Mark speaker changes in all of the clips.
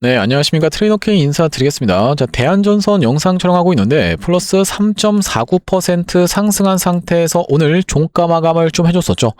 Speaker 1: 네, 안녕하십니까. 트레이너 K 인사드리겠습니다. 자, 대한전선 영상 촬영하고 있는데 플러스 3.49% 상승한 상태에서 오늘 종가 마감을 좀 해줬었죠.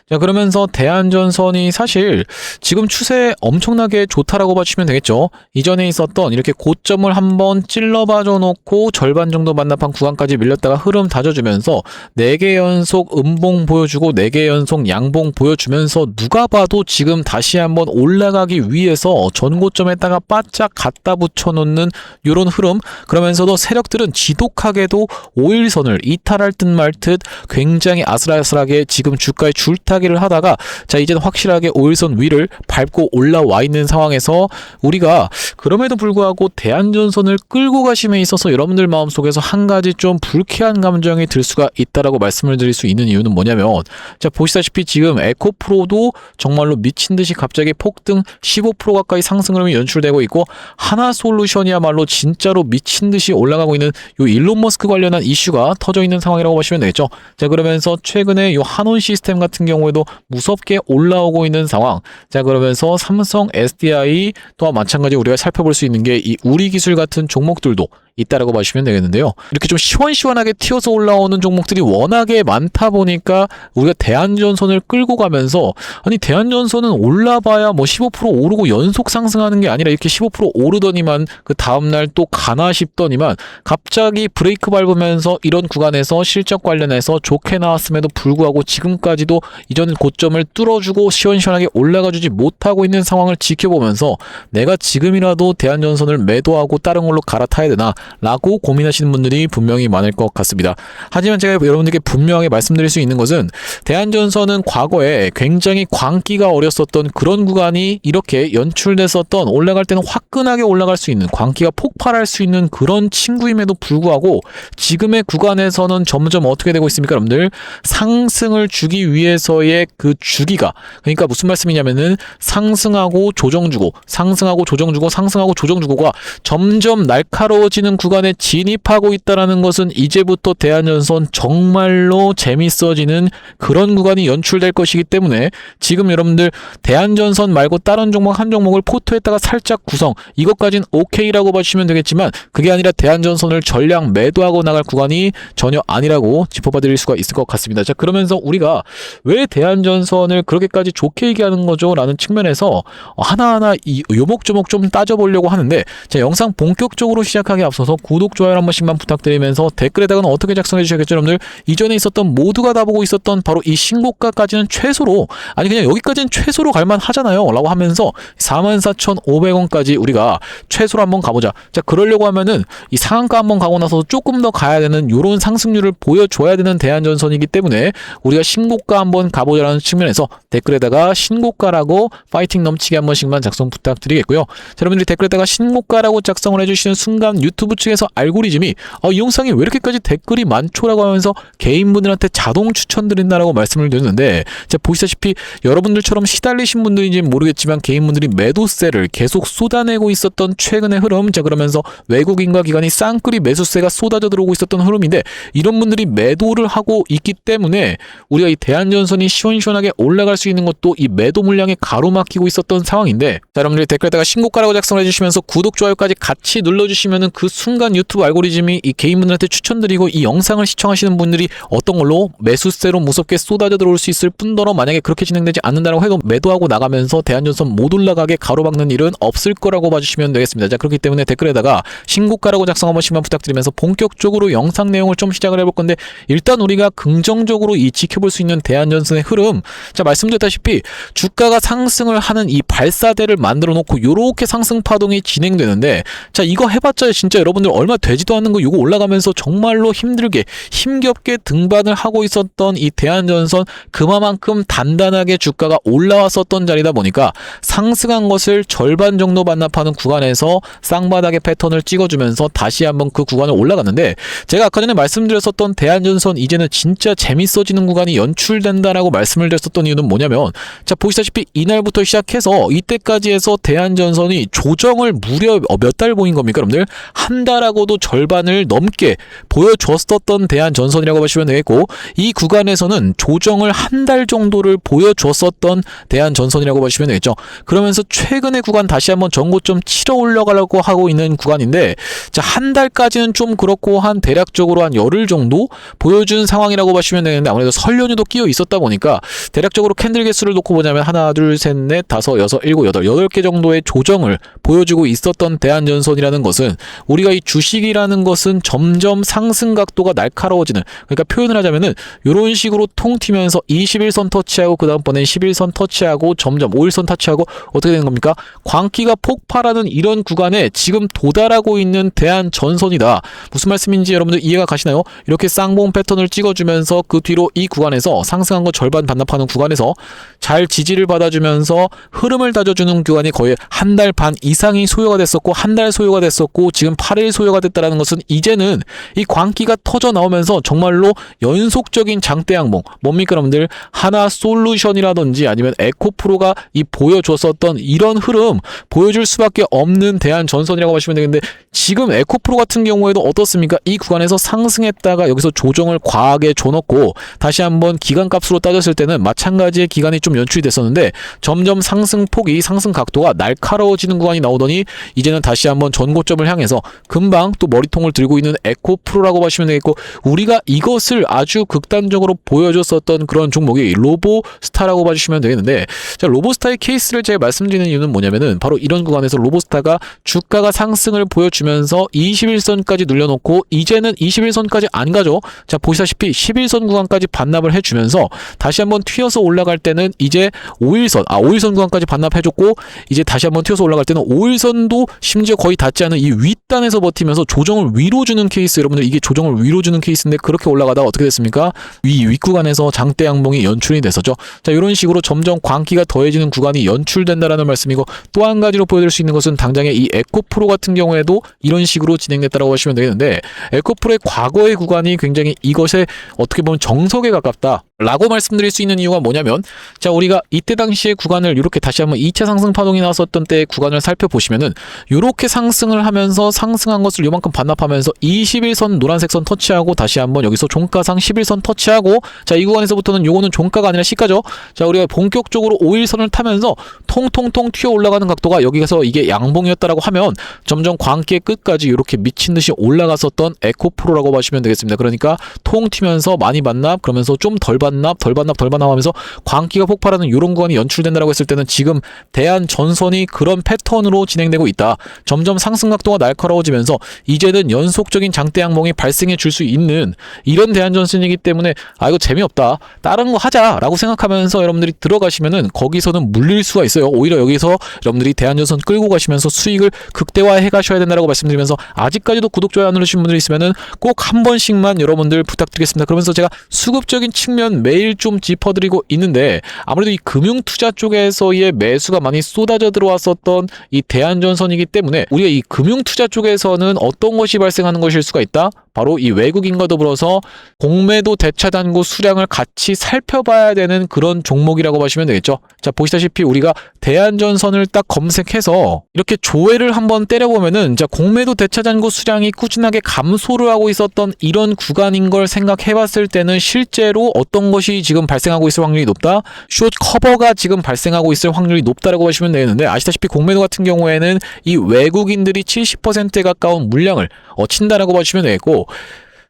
Speaker 1: 자, 그러면서 대한전선이 사실 지금 추세 엄청나게 좋다라고 봐주시면 되겠죠. 이전에 있었던 이렇게 고점을 한번 찔러봐줘 놓고 절반 정도 반납한 구간까지 밀렸다가 흐름 다져주면서 4개 연속 음봉 보여주고 4개 연속 양봉 보여주면서 누가 봐도 지금 다시 한번 올라가기 위해서 전고점에다가 바짝 갖다 붙여놓는 이런 흐름. 그러면서도 세력들은 지독하게도 5일선을 이탈할 듯 말 듯 굉장히 아슬아슬하게 지금 주가에 줄타기를 하다가 자, 이제는 확실하게 5일선 위를 밟고 올라와 있는 상황에서 우리가 그럼에도 불구하고 대한전선을 끌고 가심에 있어서 여러분들 마음속에서 한 가지 좀 불쾌한 감정이 들 수가 있다라고 말씀을 드릴 수 있는 이유는 뭐냐면, 자, 보시다시피 지금 에코프로도 정말로 미친듯이 갑자기 폭등 15% 가까이 상승 흐름이 연출되고 있고, 하나솔루션이야말로 진짜로 미친듯이 올라가고 있는 요 일론 머스크 관련한 이슈가 터져 있는 상황이라고 보시면 되겠죠. 자, 그러면서 최근에 요 한온 시스템 같은 경우에도 무섭게 올라오고 있는 상황. 자, 그러면서 삼성 SDI 또한 마찬가지로 우리가 살펴볼 수 있는 게 이 우리기술 같은 종목들도 있다라고 봐주시면 되겠는데요. 이렇게 좀 시원시원하게 튀어서 올라오는 종목들이 워낙에 많다 보니까 우리가 대한전선을 끌고 가면서, 아니 대한전선은 올라봐야 뭐 15% 오르고 연속 상승하는 게 아니라 이렇게 15% 오르더니만 그 다음날 또 가나 싶더니만 갑자기 브레이크 밟으면서 이런 구간에서 실적 관련해서 좋게 나왔음에도 불구하고 지금까지도 이전 고점을 뚫어주고 시원시원하게 올라가주지 못하고 있는 상황을 지켜보면서 내가 지금이라도 대한전선을 매도하고 다른 걸로 갈아타야 되나 라고 고민하시는 분들이 분명히 많을 것 같습니다. 하지만 제가 여러분들께 분명하게 말씀드릴 수 있는 것은, 대한전선은 과거에 굉장히 광기가 어렸었던 그런 구간이 이렇게 연출됐었던, 올라갈 때는 화끈하게 올라갈 수 있는, 광기가 폭발할 수 있는 그런 친구임에도 불구하고 지금의 구간에서는 점점 어떻게 되고 있습니까, 여러분들? 상승을 주기 위해서의 그 주기가, 그러니까 무슨 말씀이냐면은 상승하고 조정주고 상승하고 조정주고 상승하고 조정주고가 점점 날카로워지는 구간에 진입하고 있다라는 것은 이제부터 대한전선 정말로 재밌어지는 그런 구간이 연출될 것이기 때문에 지금 여러분들 대한전선 말고 다른 종목 한 종목을 포트에다가 살짝 구성, 이것까진 오케이라고 봐주시면 되겠지만 그게 아니라 대한전선을 전량 매도하고 나갈 구간이 전혀 아니라고 짚어봐 드릴 수가 있을 것 같습니다. 자, 그러면서 우리가 왜 대한전선을 그렇게까지 좋게 얘기하는 거죠? 라는 측면에서 하나하나 이 요목조목 좀 따져보려고 하는데, 자, 영상 본격적으로 시작하기 앞서서 구독, 좋아요 한 번씩만 부탁드리면서 댓글에다가는 어떻게 작성해 주셔야겠죠, 여러분들? 이전에 있었던 모두가 다 보고 있었던 바로 이 신고가까지는 최소로, 아니 그냥 여기까지는 최소로 갈만 하잖아요 라고 하면서 44,500원까지 우리가 최소로 한번 가보자. 자, 그러려고 하면은 이 상한가 한번 가고 나서 조금 더 가야 되는 요런 상승률을 보여줘야 되는 대한전선이기 때문에 우리가 신고가 한번 가보자라는 측면에서 댓글에다가 신고가라고 파이팅 넘치게 한 번씩만 작성 부탁드리겠고요. 자, 여러분들이 댓글에다가 신고가라고 작성을 해주시는 순간 유튜브 측에서 알고리즘이 이 영상이 왜 이렇게까지 댓글이 많죠라고 하면서 개인분들한테 자동 추천드린다라고 말씀을 드렸는데, 자, 보시다시피 여러분들처럼 시달리신 분들인지는 모르겠지만 개인분들이 매도세를 계속 쏟아내고 있었던 최근의 흐름. 자, 그러면서 외국인과 기관이 쌍끌이 매수세가 쏟아져 들어오고 있었던 흐름인데, 이런 분들이 매도를 하고 있기 때문에 우리가 이 대한전선이 시원시원하게 올라갈 수 있는 것도 이 매도 물량에 가로막히고 있었던 상황인데, 자, 여러분들이 댓글에다가 신고가라고 작성을 해주시면서 구독, 좋아요까지 같이 눌러주시면은 그 순간 유튜브 알고리즘이 이 개인분들한테 추천드리고 이 영상을 시청하시는 분들이 어떤 걸로 매수세로 무섭게 쏟아져 들어올 수 있을 뿐더러 만약에 그렇게 진행되지 않는다고 해도 매도하고 나가면서 대한전선 못 올라가게 가로막는 일은 없을 거라고 봐주시면 되겠습니다. 자, 그렇기 때문에 댓글에다가 신고가라고 작성 한 번씩만 부탁드리면서 본격적으로 영상 내용을 좀 시작을 해볼 건데, 일단 우리가 긍정적으로 이 지켜볼 수 있는 대한전선의 흐름. 자, 말씀드렸다시피 주가가 상승을 하는 이 발사대를 만들어 놓고 요렇게 상승 파동이 진행되는데, 자, 이거 해봤자 진짜 여러분들 얼마 되지도 않는 거 요거 올라가면서 정말로 힘들게 힘겹게 등반을 하고 있었던 이 대한전선, 그만큼 단단하게 주가가 올라왔었던 자리다 보니까 상승한 것을 절반 정도 반납하는 구간에서 쌍바닥의 패턴을 찍어주면서 다시 한번 그 구간을 올라갔는데, 제가 아까 전에 말씀드렸었던 대한전선 이제는 진짜 재밌어지는 구간이 연출된다라고 말씀을 드렸었던 이유는 뭐냐면, 자, 보시다시피 이날부터 시작해서 이때까지 해서 대한전선이 조정을 무려 몇 달 보인 겁니까, 여러분들? 한 달하고도 절반을 넘게 보여줬었던 대한전선이라고 보시면 되겠고, 이 구간에서는 조정을 한 달 정도를 보여줬었던 대한전선이라고 보시면 되겠죠. 그러면서 최근의 구간 다시 한번 전고점 치러 올라가려고 하고 있는 구간인데, 자, 한 달까지는 좀 그렇고 한 대략적으로 한 열흘 정도 보여준 상황이라고 보시면 되는데, 아무래도 설 연휴도 끼어 있었다 보니까 대략적으로 캔들 개수를 놓고 보자면 하나, 둘, 셋, 넷, 다섯, 여섯, 일곱, 여덟, 8개 정도의 조정을 보여주고 있었던 대한전선이라는 것은, 우리가 이 주식이라는 것은 점점 상승 각도가 날카로워지는, 그러니까 표현을 하자면은 이런 식으로 통 튀면서 21선 터치하고 그 다음번엔 11선 터치하고 점점 5일선 터치하고 어떻게 되는 겁니까? 광기가 폭발하는 이런 구간에 지금 도달하고 있는 대한전선이다. 무슨 말씀인지 여러분들 이해가 가시나요? 이렇게 쌍봉 패턴을 찍어주면서 그 뒤로 이 구간에서 상승한 거 절반 반납하는 구간에서 잘 지지를 받아주면서 흐름을 다져주는 구간이 거의 한 달 반 이상이 소요가 됐었고, 한 달 소요가 됐었고, 지금 8일 소요가 됐다라는 것은 이제는 이 광기가 터져 나오면서 정말로 연속적인 장대 양봉, 뭡니까 여러분들? 하나 솔루션이라든지 아니면 에코프로가 이 보여줬었던 이런 흐름 보여줄 수밖에 없는 대한전선이라고 하시면 되겠는데, 지금 에코프로 같은 경우에도 어떻습니까? 이 구간에서 상승했다가 여기서 조정을 과하게 줘놓고 다시 한번 기간값으로 따졌을 때는 마찬가지의 기간이 좀 연출이 됐었는데, 점점 상승폭이, 상승 각도가 날카로워지는 구간이 나오더니 이제는 다시 한번 전고점을 향해서 금방 또 머리통을 들고 있는 에코프로라고 보시면 되겠고, 우리가 이것을 아주 극단적으로 보여줬었던 그런 종목이 로보스타라고 봐주시면 되겠는데, 자, 로보스타의 케이스를 제가 말씀드리는 이유는 뭐냐면은 바로 이런 구간에서 로보스타가 주가가 상승을 보여주면서 21선까지 눌려놓고 이제는 21선까지 안 가죠. 자, 보시다시피 11선 구간까지 반납을 해주면서 다시 한번 튀어서 올라갈 때는 이제 5일선 구간까지 반납해줬고, 이제 다시 한번 튀어서 올라갈 때는 5일선도 심지어 거의 닿지 않은 이 윗단에서 버티면서 조정을 위로 주는 케이스, 여러분들 이게 조정을 위로 주는 케이스인데, 그렇게 올라가다가 어떻게 됐습니까? 이 윗구간에서 장대 양봉이 연출이 됐었죠. 자, 이런 식으로 점점 광기가 더해지는 구간이 연출된다라는 말씀이고, 또 한 가지로 보여드릴 수 있는 것은 당장의 이 에코프로 같은 경우에도 이런 식으로 진행됐다라고 하시면 되겠는데, 에코프로의 과거의 구간이 굉장히 이것에 어떻게 보면 정석에 가깝다 라고 말씀드릴 수 있는 이유가 뭐냐면, 자, 우리가 이때 당시의 구간을 이렇게 다시 한번 2차 상승 파동이 나왔었던 때의 구간을 살펴보시면은 이렇게 상승을 하면서 상승한 것을 요만큼 반납하면서 21선 노란색 선 터치하고 다시 한번 여기서 종가상 11선 터치하고, 자, 이 구간에서부터는 요거는 종가가 아니라 시가죠. 자, 우리가 본격적으로 5일선을 타면서 통통통 튀어 올라가는 각도가 여기서 이게 양봉이었다라고 하면 점점 광기의 끝까지 이렇게 미친 듯이 올라갔었던 에코프로라고 보시면 되겠습니다. 그러니까 통 튀면서 많이 반납, 그러면서 좀 덜 반납 하면서 광기가 폭발하는 이런 구간이 연출된다라고 했을 때는 지금 대한전선이 그런 패턴으로 진행되고 있다. 점점 상승 각도가 날카로워지면서 이제는 연속적인 장대 양봉이 발생해 줄 수 있는 이런 대한전선이기 때문에, 아, 이거 재미없다, 다른 거 하자라고 생각하면서 여러분들이 들어가시면은 거기서는 물릴 수가 있어요. 오히려 여기서 여러분들이 대한전선 끌고 가시면서 수익을 극대화해 가셔야 된다라고 말씀드리면서, 아직까지도 구독, 좋아요 안 누르신 분들이 있으면은 꼭 한 번씩만 여러분들 부탁드리겠습니다. 그러면서 제가 수급적인 측면 매일 좀 짚어드리고 있는데, 아무래도 이 금융투자 쪽에서의 매수가 많이 쏟아져 들어왔었던 이 대한전선이기 때문에 우리가 이 금융투자 쪽에서는 어떤 것이 발생하는 것일 수가 있다? 바로 이 외국인과 더불어서 공매도 대차단고 수량을 같이 살펴봐야 되는 그런 종목이라고 보시면 되겠죠. 자, 보시다시피 우리가 대한전선을 딱 검색해서 이렇게 조회를 한번 때려보면은, 자, 공매도 대차단고 수량이 꾸준하게 감소를 하고 있었던 이런 구간인 걸 생각해 봤을 때는 실제로 어떤 것이 지금 발생하고 있을 확률이 높다? 숏 커버가 지금 발생하고 있을 확률이 높다라고 보시면 되는데, 아시다시피 공매도 같은 경우에는 이 외국인들이 70%에 가까운 물량을 친다라고 보시면 되겠고,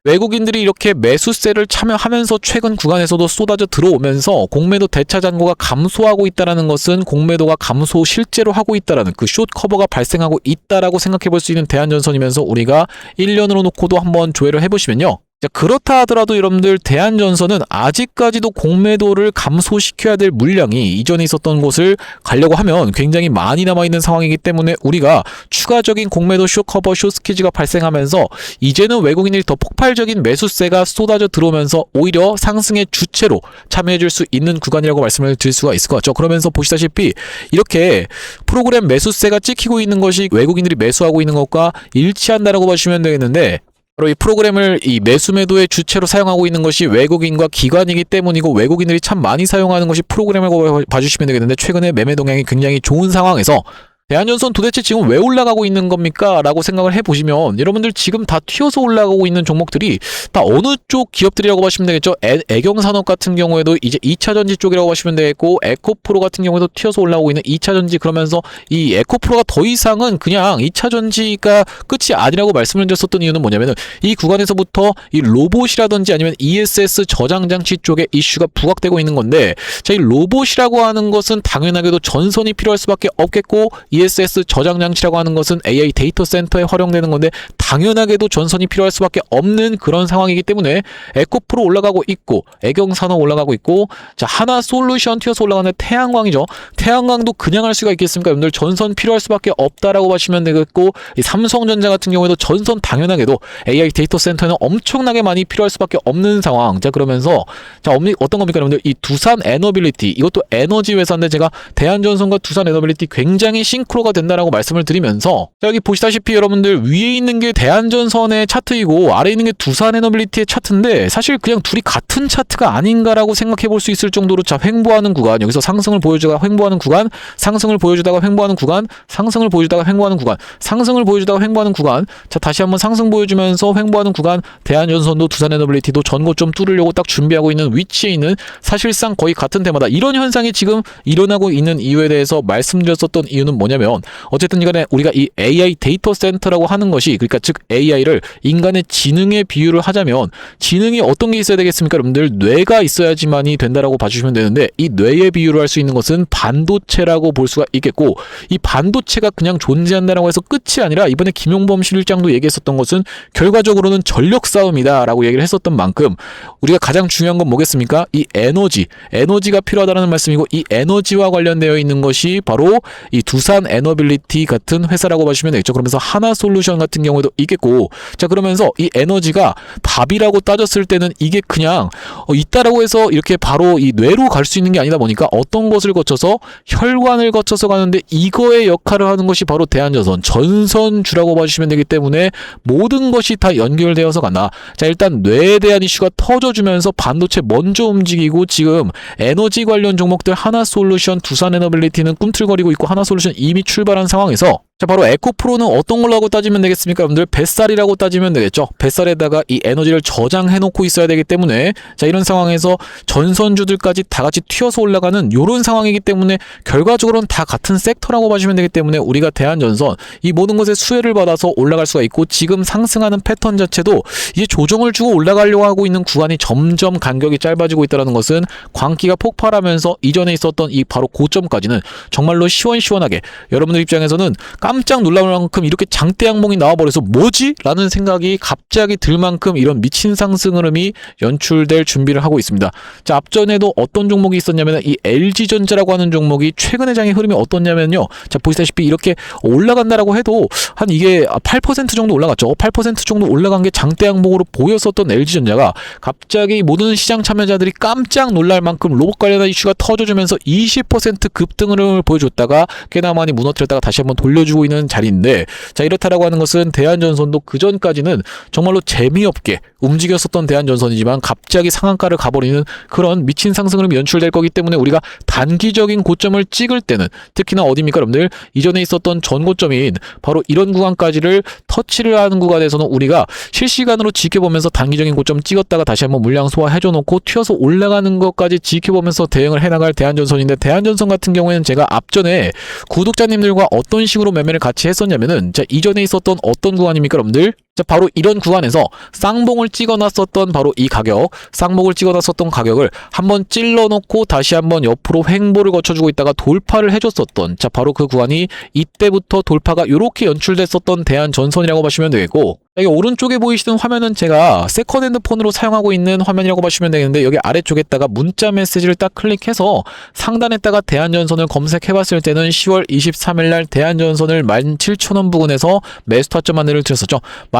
Speaker 1: 외국인들이 이렇게 매수세를 참여하면서 최근 구간에서도 쏟아져 들어오면서 공매도 대차 잔고가 감소하고 있다는 것은 공매도가 감소 실제로 하고 있다는 그 숏 커버가 발생하고 있다라고 생각해 볼 수 있는 대한전선이면서, 우리가 1년으로 놓고도 한번 조회를 해보시면요, 자, 그렇다 하더라도 여러분들 대한전선은 아직까지도 공매도를 감소시켜야 될 물량이 이전에 있었던 곳을 가려고 하면 굉장히 많이 남아있는 상황이기 때문에, 우리가 추가적인 공매도 숏커버 숏스퀴즈가 발생하면서 이제는 외국인들이 더 폭발적인 매수세가 쏟아져 들어오면서 오히려 상승의 주체로 참여해줄 수 있는 구간이라고 말씀을 드릴 수가 있을 것 같죠. 그러면서 보시다시피 이렇게 프로그램 매수세가 찍히고 있는 것이 외국인들이 매수하고 있는 것과 일치한다라고 보시면 되겠는데, 바로 이 프로그램을 이 매수 매도의 주체로 사용하고 있는 것이 외국인과 기관이기 때문이고, 외국인들이 참 많이 사용하는 것이 프로그램이라고 봐주시면 되겠는데, 최근에 매매 동향이 굉장히 좋은 상황에서 대한전선 도대체 지금 왜 올라가고 있는 겁니까? 라고 생각을 해보시면 여러분들 지금 다 튀어서 올라가고 있는 종목들이 다 어느 쪽 기업들이라고 보시면 되겠죠. 애경산업 같은 경우에도 이제 2차전지 쪽이라고 보시면 되겠고, 에코프로 같은 경우에도 튀어서 올라오고 있는 2차전지. 그러면서 이 에코프로가 더 이상은 그냥 2차전지가 끝이 아니라고 말씀을 드렸었던 이유는 뭐냐면은 이 구간에서부터 이 로봇이라든지 아니면 ESS 저장장치 쪽에 이슈가 부각되고 있는 건데, 자, 이 로봇이라고 하는 것은 당연하게도 전선이 필요할 수밖에 없겠고, ESS 저장장치라고 하는 것은 AI 데이터 센터에 활용되는 건데 당연하게도 전선이 필요할 수밖에 없는 그런 상황이기 때문에 에코프로 올라가고 있고, 애경산업 올라가고 있고, 자, 하나솔루션 튀어서 올라가는 태양광이죠. 태양광도 그냥 할 수가 있겠습니까? 여러분들 전선 필요할 수밖에 없다라고 보시면 되겠고, 이 삼성전자 같은 경우에도 전선 당연하게도 AI 데이터 센터에는 엄청나게 많이 필요할 수밖에 없는 상황. 자, 그러면서 자, 어떤 겁니까 여러분들? 이 두산 에너빌리티, 이것도 에너지 회사인데 제가 대한전선과 두산 에너빌리티 굉장히 싱크로가 된다라고 말씀을 드리면서, 자, 여기 보시다시피 여러분들 위에 있는 게 대한전선의 차트이고 아래에 있는 게 두산에너빌리티의 차트인데 사실 그냥 둘이 같은 차트가 아닌가라고 생각해 볼 수 있을 정도로, 자, 횡보하는 구간, 여기서 상승을 보여주다가 횡보하는 구간, 상승을 보여주다가 횡보하는 구간, 상승을 보여주다가 횡보하는 구간, 상승을 보여주다가 횡보하는 구간, 자, 다시 한번 상승 보여주면서 횡보하는 구간. 대한전선도 두산에너빌리티도 전고점 뚫으려고 딱 준비하고 있는 위치에 있는, 사실상 거의 같은 때마다 이런 현상이 지금 일어나고 있는 이유에 대해서 말씀드렸었던 이유는 뭐냐면, 어쨌든 간에 우리가 이 AI 데이터 센터라고 하는 것이, 그러니까 즉 AI를 인간의 지능에 비유를 하자면 지능이 어떤 게 있어야 되겠습니까? 여러분들 뇌가 있어야지만이 된다라고 봐주시면 되는데, 이 뇌에 비유를 할 수 있는 것은 반도체라고 볼 수가 있겠고, 이 반도체가 그냥 존재한다라고 해서 끝이 아니라 이번에 김용범 실장도 얘기했었던 것은 결과적으로는 전력 싸움이다 라고 얘기를 했었던 만큼, 우리가 가장 중요한 건 뭐겠습니까? 이 에너지가 필요하다는 말씀이고, 이 에너지와 관련되어 있는 것이 바로 이 두산 에너빌리티 같은 회사라고 보시면 되겠죠. 그러면서 하나솔루션 같은 경우에도 있겠고, 자, 그러면서 이 에너지가 답이라고 따졌을 때는 이게 그냥 있다라고 해서 이렇게 바로 이 뇌로 갈 수 있는 게 아니다 보니까 어떤 것을 거쳐서 혈관을 거쳐서 가는데, 이거의 역할을 하는 것이 바로 대한전선 전선주라고 봐주시면 되기 때문에 모든 것이 다 연결되어서 간다. 자, 일단 뇌에 대한 이슈가 터져주면서 반도체 먼저 움직이고, 지금 에너지 관련 종목들 하나솔루션, 두산에너빌리티는 꿈틀거리고 있고, 하나솔루션 이미 출발한 상황에서, 자, 바로 에코프로는 어떤 걸로 하고 따지면 되겠습니까? 여러분들 뱃살이라고 따지면 되겠죠. 뱃살에다가 이 에너지를 저장해 놓고 있어야 되기 때문에, 자, 이런 상황에서 전선주들까지 다 같이 튀어서 올라가는 요런 상황이기 때문에 결과적으로는 다 같은 섹터라고 봐주시면 되기 때문에 우리가 대한전선 이 모든 것에 수혜를 받아서 올라갈 수가 있고, 지금 상승하는 패턴 자체도 이제 조정을 주고 올라가려고 하고 있는 구간이 점점 간격이 짧아지고 있다는 것은, 광기가 폭발하면서 이전에 있었던 이 바로 고점까지는 정말로 시원시원하게 여러분들 입장에서는 깜짝 놀랄 만큼 이렇게 장대 양봉이 나와버려서 뭐지? 라는 생각이 갑자기 들 만큼 이런 미친 상승 흐름이 연출될 준비를 하고 있습니다. 자, 앞전에도 어떤 종목이 있었냐면 이 LG전자라고 하는 종목이 최근의 장의 흐름이 어떻냐면요, 자, 보시다시피 이렇게 올라간다라고 해도 한 이게 8% 정도 올라갔죠. 8% 정도 올라간 게 장대 양봉으로 보였었던 LG전자가 갑자기 모든 시장 참여자들이 깜짝 놀랄 만큼 로봇 관련한 이슈가 터져주면서 20% 급등 흐름을 보여줬다가 꽤나 많이 무너뜨렸다가 다시 한번 돌려주고 있는 자리인데, 자, 이렇다라고 하는 것은 대한전선도 그 전까지는 정말로 재미없게 움직였었던 대한전선이지만 갑자기 상한가를 가버리는 그런 미친 상승 흐름이 연출될 거기 때문에, 우리가 단기적인 고점을 찍을 때는 특히나 어디입니까 여러분들? 이전에 있었던 전고점인 바로 이런 구간까지를 터치를 하는 구간에서는 우리가 실시간으로 지켜보면서 단기적인 고점 찍었다가 다시 한번 물량 소화해줘 놓고 튀어서 올라가는 것까지 지켜보면서 대응을 해나갈 대한전선인데, 대한전선 같은 경우에는 제가 앞전에 구독자님들과 어떤 식으로 매매를 같이 했었냐면은, 자, 이전에 있었던 어떤 구간입니까 여러분들? 자, 바로 이런 구간에서 쌍봉을 찍어놨었던 바로 이 가격, 쌍봉을 찍어놨었던 가격을 한번 찔러놓고 다시 한번 옆으로 횡보를 거쳐주고 있다가 돌파를 해줬었던, 자, 바로 그 구간이 이때부터 돌파가 이렇게 연출됐었던 대한전선이라고 보시면 되겠고, 여기 오른쪽에 보이시는 화면은 제가 세컨핸드 폰으로 사용하고 있는 화면이라고 보시면 되겠는데, 여기 아래쪽에다가 문자 메시지를 딱 클릭해서 상단에다가 대한전선을 검색해봤을 때는 10월 23일 날 대한전선을 17,000원 부근에서 매수 타점 안내를 드렸었죠.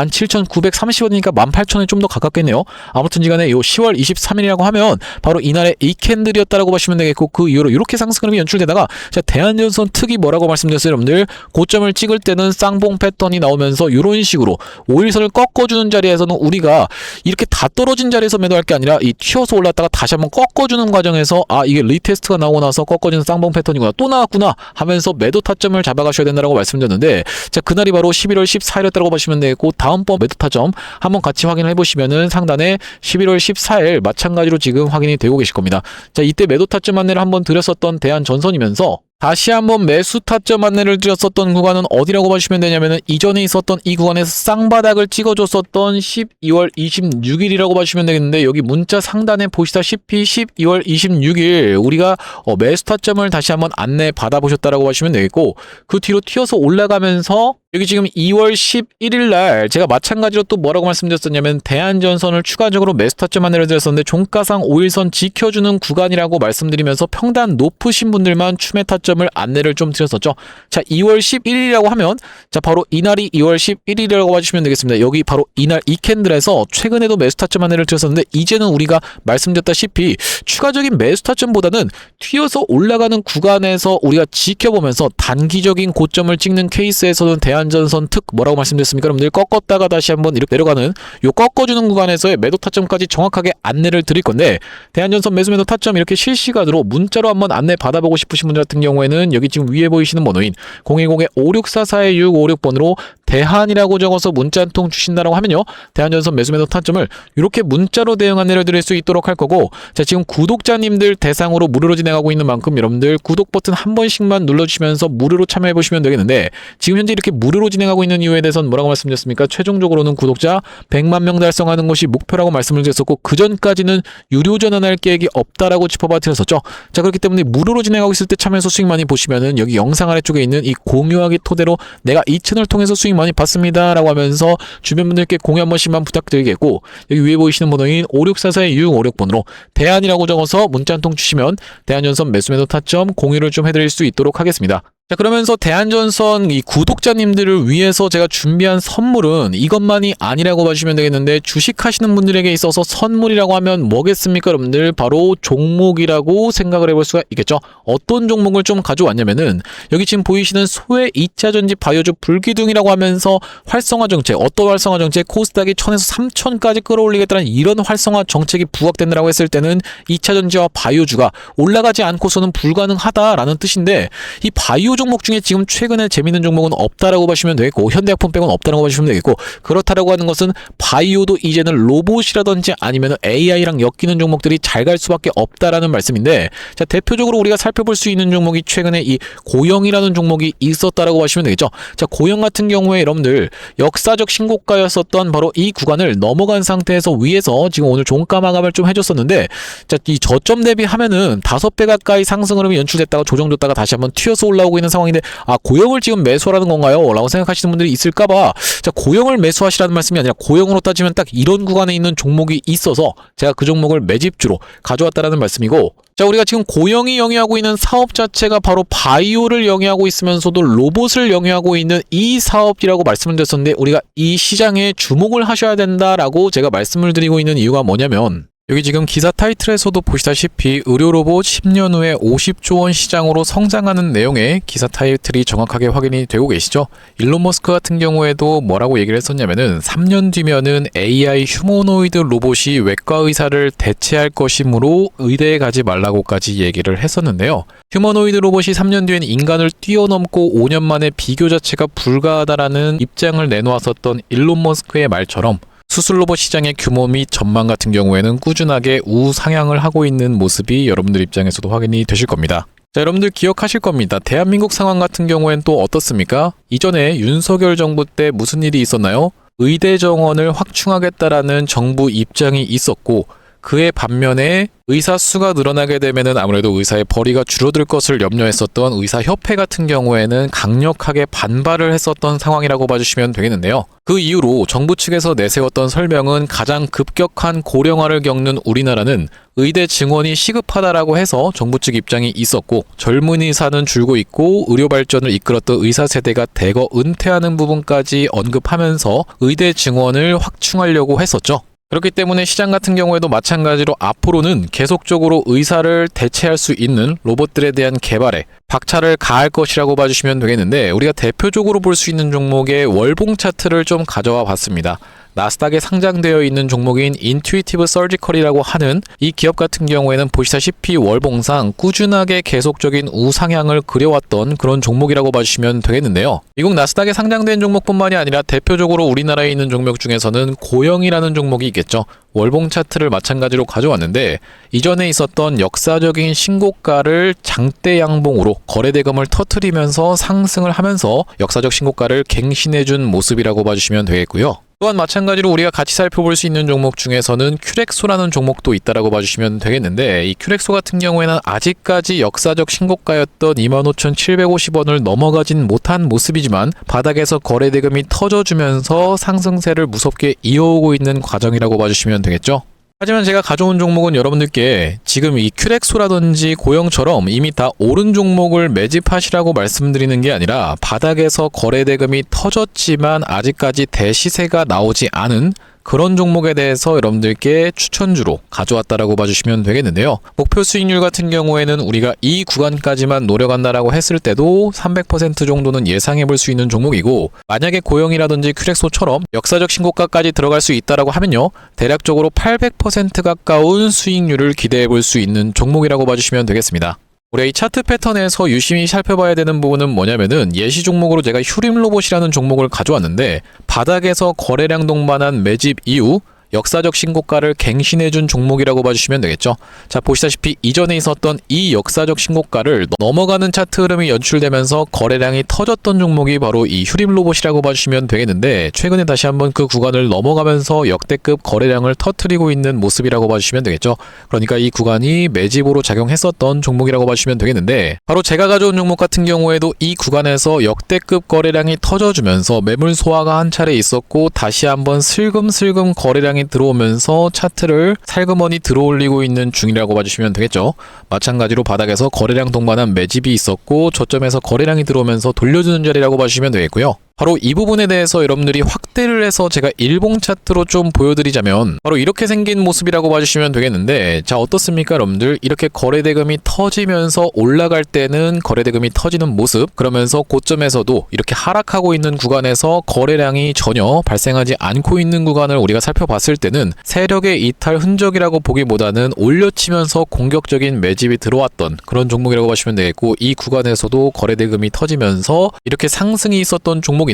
Speaker 1: 17,930원이니까 18,000원에 좀 더 가깝겠네요. 아무튼지간에 요 10월 23일이라고 하면 바로 이날의 이 캔들이었다라고 보시면 되겠고, 그 이후로 이렇게 상승흐름이 연출되다가 자, 대한전선 특이 뭐라고 말씀드렸어요, 여러분들. 고점을 찍을 때는 쌍봉 패턴이 나오면서 이런 식으로 5일선을 꺾어주는 자리에서는 우리가 이렇게 다 떨어진 자리에서 매도할 게 아니라 이 튀어서 올랐다가 다시 한번 꺾어주는 과정에서 아, 이게 리테스트가 나오고 나서 꺾어지는 쌍봉 패턴이구나, 또 나왔구나 하면서 매도 타점을 잡아가셔야 된다라고 말씀드렸는데, 자, 그날이 바로 11월 14일이었다고 보시면 되겠고, 다음번 매도 타점 한번 같이 확인을 해보시면은 상단에 11월 14일 마찬가지로 지금 확인이 되고 계실 겁니다. 자, 이때 매도 타점 안내를 한번 드렸었던 대한전선이면서 다시 한번 매수 타점 안내를 드렸었던 구간은 어디라고 보시면 되냐면은 이전에 있었던 이 구간에서 쌍바닥을 찍어줬었던 12월 26일이라고 보시면 되겠는데, 여기 문자 상단에 보시다시피 12월 26일 우리가 매수 타점을 다시 한번 안내 받아보셨다라고 보시면 되겠고, 그 뒤로 튀어서 올라가면서 여기 지금 2월 11일 날 제가 마찬가지로 또 뭐라고 말씀드렸었냐면 대한전선을 추가적으로 매수 타점 안내를 드렸었는데 종가상 5일선 지켜주는 구간이라고 말씀드리면서 평단 높으신 분들만 추매 타점을 안내를 좀 드렸었죠. 자, 2월 11일이라고 하면 자, 바로 이날이 2월 11일이라고 봐주시면 되겠습니다. 여기 바로 이날 이 캔들에서 최근에도 매수 타점 안내를 드렸었는데, 이제는 우리가 말씀드렸다시피 추가적인 매수 타점보다는 튀어서 올라가는 구간에서 우리가 지켜보면서 단기적인 고점을 찍는 케이스에서는 대한전선 특 뭐라고 말씀드렸습니까? 여러분들 꺾었다가 다시 한번 이렇게 내려가는 요 꺾어주는 구간에서의 매도 타점까지 정확하게 안내를 드릴 건데, 대한전선 매수 매도 타점 이렇게 실시간으로 문자로 한번 안내 받아보고 싶으신 분들 같은 경우에는 여기 지금 위에 보이시는 번호인 010-5644-656번으로 대한이라고 적어서 문자 한 통 주신다라고 하면요, 대한전선 매수 매도 타점을 이렇게 문자로 대응 안내를 드릴 수 있도록 할 거고, 자, 지금 구독자님들 대상으로 무료로 진행하고 있는 만큼 여러분들 구독 버튼 한 번씩만 눌러주시면서 무료로 참여해 보시면 되겠는데, 지금 현재 이렇게 무료로 진행하고 있는 이유에 대해서는 뭐라고 말씀드렸습니까? 최종적으로는 구독자 100만 명 달성하는 것이 목표라고 말씀을 드렸었고, 그 전까지는 유료 전환할 계획이 없다라고 짚어봐 드렸었죠. 자, 그렇기 때문에 무료로 진행하고 있을 때 참여해서 수익 많이 보시면은 여기 영상 아래쪽에 있는 이 공유하기 토대로 내가 이 채널 통해서 수익 많이 봤습니다 라고 하면서 주변 분들께 공유 한 번씩만 부탁드리겠고, 여기 위에 보이시는 번호인 5644-656번으로 대한이라고 적어서 문자 한 통 주시면 대한전선 매수 매도 타점 공유를 좀 해드릴 수 있도록 하겠습니다. 자, 그러면서 대한전선 이 구독자님들을 위해서 제가 준비한 선물은 이것만이 아니라고 봐주시면 되겠는데, 주식하시는 분들에게 있어서 선물이라고 하면 뭐겠습니까? 여러분들 바로 종목이라고 생각을 해볼 수가 있겠죠. 어떤 종목을 좀 가져왔냐면은 여기 지금 보이시는 소외 2차전지 바이오주 불기둥이라고 하면서 활성화 정책, 어떤 활성화 정책? 코스닥이 1000에서 3000까지 끌어올리겠다는 이런 활성화 정책이 부각된다라고 했을 때는 2차전지와 바이오주가 올라가지 않고서는 불가능하다라는 뜻인데, 이 바이오 종목 중에 지금 최근에 재밌는 종목은 없다라고 보시면 되겠고, 현대약품 빼고는 없다라고 보시면 되겠고, 그렇다라고 하는 것은 바이오도 이제는 로봇이라든지 아니면 AI랑 엮이는 종목들이 잘 갈 수밖에 없다라는 말씀인데, 자, 대표적으로 우리가 살펴볼 수 있는 종목이 최근에 이 고영이라는 종목이 있었다라고 보시면 되겠죠. 자, 고영 같은 경우에 여러분들 역사적 신고가였었던 바로 이 구간을 넘어간 상태에서 위에서 지금 오늘 종가 마감을 좀 해줬었는데, 자, 이 저점 대비하면은 5배 가까이 상승 흐름이 연출됐다가 조정줬다가 다시 한번 튀어서 올라오고 있는 상황인데, 아, 고영을 지금 매수하라는 건가요? 라고 생각하시는 분들이 있을까봐, 자, 고영을 매수하시라는 말씀이 아니라 고영으로 따지면 딱 이런 구간에 있는 종목이 있어서 제가 그 종목을 매집주로 가져왔다라는 말씀이고, 자, 우리가 지금 고영이 영위하고 있는 사업 자체가 바로 바이오를 영위하고 있으면서도 로봇을 영위하고 있는 이 사업이라고 말씀을 드렸었는데, 우리가 이 시장에 주목을 하셔야 된다라고 제가 말씀을 드리고 있는 이유가 뭐냐면, 여기 지금 기사 타이틀에서도 보시다시피 의료로봇 10년 후에 50조 원 시장으로 성장하는 내용의 기사 타이틀이 정확하게 확인이 되고 계시죠. 일론 머스크 같은 경우에도 뭐라고 얘기를 했었냐면은 3년 뒤면은 AI 휴머노이드 로봇이 외과 의사를 대체할 것이므로 의대에 가지 말라고까지 얘기를 했었는데요. 휴머노이드 로봇이 3년 뒤엔 인간을 뛰어넘고 5년 만에 비교 자체가 불가하다라는 입장을 내놓았었던 일론 머스크의 말처럼 수술 로봇 시장의 규모 및 전망 같은 경우에는 꾸준하게 우상향을 하고 있는 모습이 여러분들 입장에서도 확인이 되실 겁니다. 자, 여러분들 기억하실 겁니다. 대한민국 상황 같은 경우에는 또 어떻습니까? 이전에 윤석열 정부 때 무슨 일이 있었나요? 의대 정원을 확충하겠다라는 정부 입장이 있었고, 그의 반면에 의사 수가 늘어나게 되면은 아무래도 의사의 벌이가 줄어들 것을 염려했었던 의사협회 같은 경우에는 강력하게 반발을 했었던 상황이라고 봐주시면 되겠는데요. 그 이후로 정부 측에서 내세웠던 설명은 가장 급격한 고령화를 겪는 우리나라는 의대 증원이 시급하다라고 해서 정부 측 입장이 있었고, 젊은 의사는 줄고 있고 의료 발전을 이끌었던 의사 세대가 대거 은퇴하는 부분까지 언급하면서 의대 증원을 확충하려고 했었죠. 그렇기 때문에 시장 같은 경우에도 마찬가지로 앞으로는 계속적으로 의사를 대체할 수 있는 로봇들에 대한 개발에 박차를 가할 것이라고 봐주시면 되겠는데, 우리가 대표적으로 볼 수 있는 종목의 월봉 차트를 좀 가져와 봤습니다. 나스닥에 상장되어 있는 종목인 인투이티브 서지컬이라고 하는 이 기업 같은 경우에는 보시다시피 월봉상 꾸준하게 계속적인 우상향을 그려왔던 그런 종목이라고 봐주시면 되겠는데요. 미국 나스닥에 상장된 종목뿐만이 아니라 대표적으로 우리나라에 있는 종목 중에서는 고영이라는 종목이 있겠죠. 월봉 차트를 마찬가지로 가져왔는데, 이전에 있었던 역사적인 신고가를 장대 양봉으로 거래대금을 터뜨리면서 상승을 하면서 역사적 신고가를 갱신해준 모습이라고 봐주시면 되겠고요. 또한 마찬가지로 우리가 같이 살펴볼 수 있는 종목 중에서는 큐렉소라는 종목도 있다라고 봐주시면 되겠는데, 이 큐렉소 같은 경우에는 아직까지 역사적 신고가였던 25,750원을 넘어가진 못한 모습이지만 바닥에서 거래대금이 터져주면서 상승세를 무섭게 이어오고 있는 과정이라고 봐주시면 되겠죠. 하지만 제가 가져온 종목은 여러분들께 지금 이 큐렉소라든지 고영처럼 이미 다 오른 종목을 매집하시라고 말씀드리는 게 아니라, 바닥에서 거래대금이 터졌지만 아직까지 대시세가 나오지 않은 그런 종목에 대해서 여러분들께 추천주로 가져왔다라고 봐주시면 되겠는데요. 목표 수익률 같은 경우에는 우리가 이 구간까지만 노려간다라고 했을 때도 300% 정도는 예상해 볼 수 있는 종목이고, 만약에 고영이라든지 큐렉소처럼 역사적 신고가까지 들어갈 수 있다라고 하면요, 대략적으로 800% 가까운 수익률을 기대해 볼 수 있는 종목이라고 봐주시면 되겠습니다. 우리가 이 차트 패턴에서 유심히 살펴봐야 되는 부분은 뭐냐면은, 예시 종목으로 제가 휴림로봇이라는 종목을 가져왔는데, 바닥에서 거래량 동반한 매집 이후 역사적 신고가를 갱신해준 종목이라고 봐주시면 되겠죠. 자, 보시다시피 이전에 있었던 이 역사적 신고가를 넘어가는 차트 흐름이 연출되면서 거래량이 터졌던 종목이 바로 이 휴림로봇이라고 봐주시면 되겠는데, 최근에 다시 한번 그 구간을 넘어가면서 역대급 거래량을 터뜨리고 있는 모습이라고 봐주시면 되겠죠. 그러니까 이 구간이 매집으로 작용했었던 종목이라고 봐주시면 되겠는데, 바로 제가 가져온 종목 같은 경우에도 이 구간에서 역대급 거래량이 터져주면서 매물 소화가 한 차례 있었고, 다시 한번 슬금슬금 거래량이 들어오면서 차트를 살그머니 들어올리고 있는 중이라고 봐주시면 되겠죠. 마찬가지로 바닥에서 거래량 동반한 매집이 있었고, 저점에서 거래량이 들어오면서 돌려주는 자리라고 봐주시면 되겠고요. 바로 이 부분에 대해서 여러분들이 확대를 해서 제가 일봉 차트로 좀 보여드리자면, 바로 이렇게 생긴 모습이라고 봐주시면 되겠는데, 자, 어떻습니까 여러분들? 이렇게 거래대금이 터지면서 올라갈 때는 거래대금이 터지는 모습, 그러면서 고점에서도 이렇게 하락하고 있는 구간에서 거래량이 전혀 발생하지 않고 있는 구간을 우리가 살펴봤을 때는 세력의 이탈 흔적이라고 보기보다는 올려치면서 공격적인 매집이 들어왔던 그런 종목이라고 보시면 되겠고, 이 구간에서도 거래대금이 터지면서 이렇게 상승이 있었던 종목인데,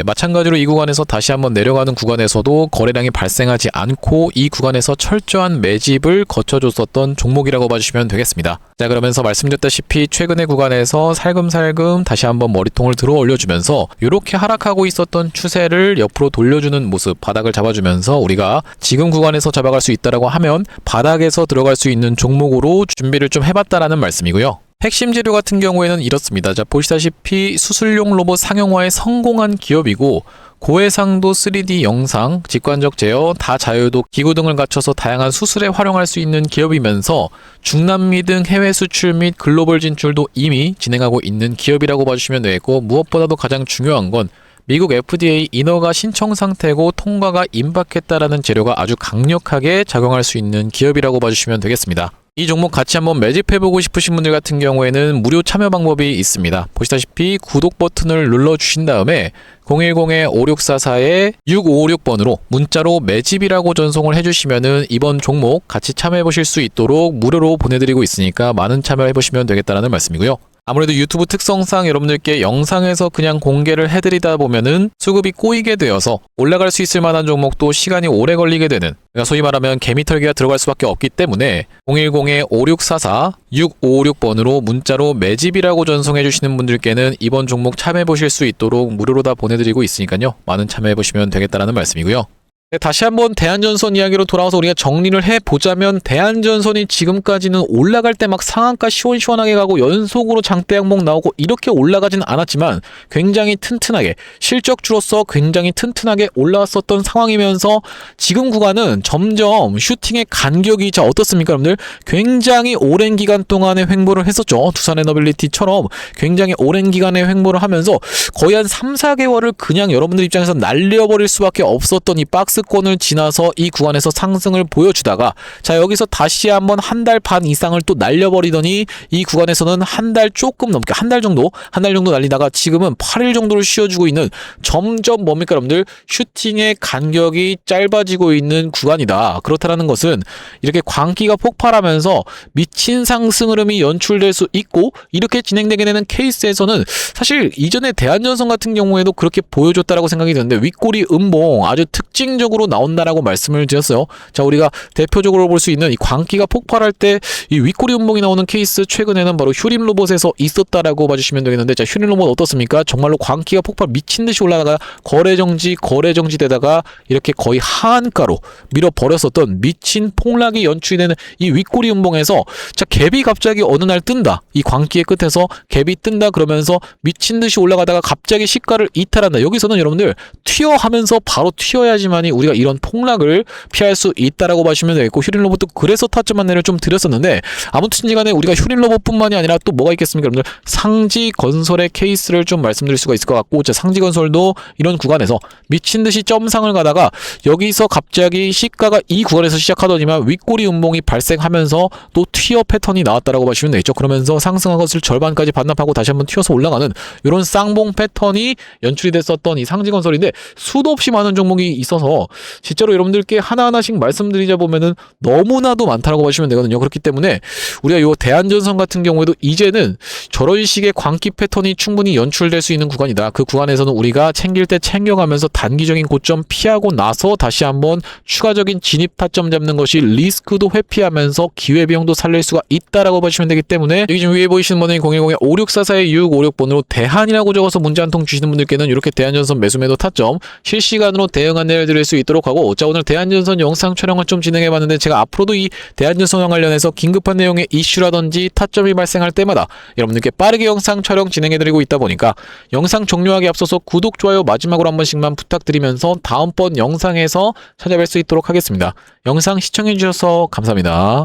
Speaker 1: 마찬가지로 이 구간에서 다시 한번 내려가는 구간에서도 거래량이 발생하지 않고 이 구간에서 철저한 매집을 거쳐줬었던 종목이라고 봐주시면 되겠습니다. 자, 그러면서 말씀드렸다시피 최근의 구간에서 살금살금 다시 한번 머리통을 들어 올려주면서 이렇게 하락하고 있었던 추세를 옆으로 돌려주는 모습, 바닥을 잡아주면서 우리가 지금 구간에서 잡아갈 수 있다라고 하면 바닥에서 들어갈 수 있는 종목으로 준비를 좀 해봤다라는 말씀이고요. 핵심 재료 같은 경우에는 이렇습니다. 자, 보시다시피 수술용 로봇 상용화에 성공한 기업이고, 고해상도 3D 영상, 직관적 제어, 다자유도 기구 등을 갖춰서 다양한 수술에 활용할 수 있는 기업이면서 중남미 등 해외 수출 및 글로벌 진출도 이미 진행하고 있는 기업이라고 봐주시면 되겠고, 무엇보다도 가장 중요한 건 미국 FDA 인허가 신청 상태고 통과가 임박했다라는 재료가 아주 강력하게 작용할 수 있는 기업이라고 봐주시면 되겠습니다. 이 종목 같이 한번 매집해보고 싶으신 분들 같은 경우에는 무료 참여 방법이 있습니다. 보시다시피 구독 버튼을 눌러주신 다음에 010-5644-6556번으로 문자로 매집이라고 전송을 해주시면은 이번 종목 같이 참여해보실 수 있도록 무료로 보내드리고 있으니까 많은 참여해보시면 되겠다는 말씀이고요. 아무래도 유튜브 특성상 여러분들께 영상에서 그냥 공개를 해드리다 보면은 수급이 꼬이게 되어서 올라갈 수 있을 만한 종목도 시간이 오래 걸리게 되는, 그러니까 소위 말하면 개미털기가 들어갈 수밖에 없기 때문에 010-5644-6556번으로 문자로 매집이라고 전송해 주시는 분들께는 이번 종목 참여해 보실 수 있도록 무료로 다 보내드리고 있으니까요, 많은 참여해 보시면 되겠다는 말씀이고요. 네, 다시 한번 대한전선 이야기로 돌아와서 우리가 정리를 해보자면 대한전선이 지금까지는 올라갈 때 막 상한가 시원시원하게 가고 연속으로 장대 항목 나오고 이렇게 올라가지는 않았지만 굉장히 튼튼하게 실적주로서 굉장히 튼튼하게 올라왔었던 상황이면서 지금 구간은 점점 슈팅의 간격이 자 어떻습니까 여러분들? 굉장히 오랜 기간 동안에 횡보를 했었죠. 두산에너빌리티처럼 굉장히 오랜 기간에 횡보를 하면서 거의 한 3, 4개월을 그냥 여러분들 입장에서 날려버릴 수밖에 없었던 이 박스권을 지나서 이 구간에서 상승을 보여주다가 자 여기서 다시 한번 한 달 반 이상을 또 날려버리더니 이 구간에서는 한 달 조금 넘게 한 달 정도 날리다가 지금은 8일 정도를 쉬어주고 있는 점점 뭡니까 여러분들 슈팅의 간격이 짧아지고 있는 구간이다. 그렇다라는 것은 이렇게 광기가 폭발하면서 미친 상승 흐름이 연출될 수 있고 이렇게 진행되게 되는 케이스에서는 사실 이전에 대한전선 같은 경우에도 그렇게 보여줬다라고 생각이 드는데 윗꼬리 음봉 아주 특징적으로 나온다라고 말씀을 드렸어요. 자 우리가 대표적으로 볼 수 있는 이 광기가 폭발할 때 이 윗꼬리 음봉이 나오는 케이스 최근에는 바로 휴림 로봇에서 있었다라고 봐주시면 되겠는데 자 휴림 로봇 어떻습니까? 정말로 광기가 폭발 미친듯이 올라가다가 거래정지 되다가 이렇게 거의 하한가로 밀어버렸었던 미친 폭락이 연출이 되는 이 윗꼬리 음봉에서 자 갭이 갑자기 어느 날 뜬다. 이 광기의 끝에서 갭이 뜬다 그러면서 미친듯이 올라가다가 갑자기 시가를 이탈한다. 여기서는 여러분들 튀어하면서 바로 튀어야지만이 우리가 이런 폭락을 피할 수 있다라고 봐주시면 되겠고 휴림 로봇도 그래서 타점 안내를 좀 드렸었는데 아무튼지간에 우리가 휴림 로봇뿐만이 아니라 또 뭐가 있겠습니까 여러분들 상지 건설의 케이스를 좀 말씀드릴 수가 있을 것 같고 상지 건설도 이런 구간에서 미친듯이 점상을 가다가 여기서 갑자기 시가가 이 구간에서 시작하더니만 윗꼬리 음봉이 발생하면서 또 튀어 패턴이 나왔다라고 봐주시면 되겠죠. 그러면서 상승한 것을 절반까지 반납하고 다시 한번 튀어서 올라가는 이런 쌍봉 패턴이 연출이 됐었던 이 상지 건설인데 수도 없이 많은 종목이 있어서 실제로 여러분들께 하나하나씩 말씀드리자 보면은 너무나도 많다라고 봐주시면 되거든요. 그렇기 때문에 우리가 요 대한전선 같은 경우에도 이제는 저런 식의 광기 패턴이 충분히 연출될 수 있는 구간이다. 그 구간에서는 우리가 챙길 때 챙겨가면서 단기적인 고점 피하고 나서 다시 한번 추가적인 진입 타점 잡는 것이 리스크도 회피하면서 기회비용도 살릴 수가 있다라고 봐주시면 되기 때문에 여기 지금 위에 보이시는 번호인 010-5644-2656번으로 대한이라고 적어서 문자 한 통 주시는 분들께는 이렇게 대한전선 매수 매도 타점 실시간으로 대응 안내를 드릴 수 있도록 하고 자 오늘 대한전선 영상 촬영을 좀 진행해봤는데 제가 앞으로도 이 대한전선과 관련해서 긴급한 내용의 이슈라든지 타점이 발생할 때마다 여러분들께 빠르게 영상 촬영 진행해드리고 있다 보니까 영상 종료하기 앞서서 구독, 좋아요 마지막으로 한 번씩만 부탁드리면서 다음번 영상에서 찾아뵐 수 있도록 하겠습니다. 영상 시청해주셔서 감사합니다.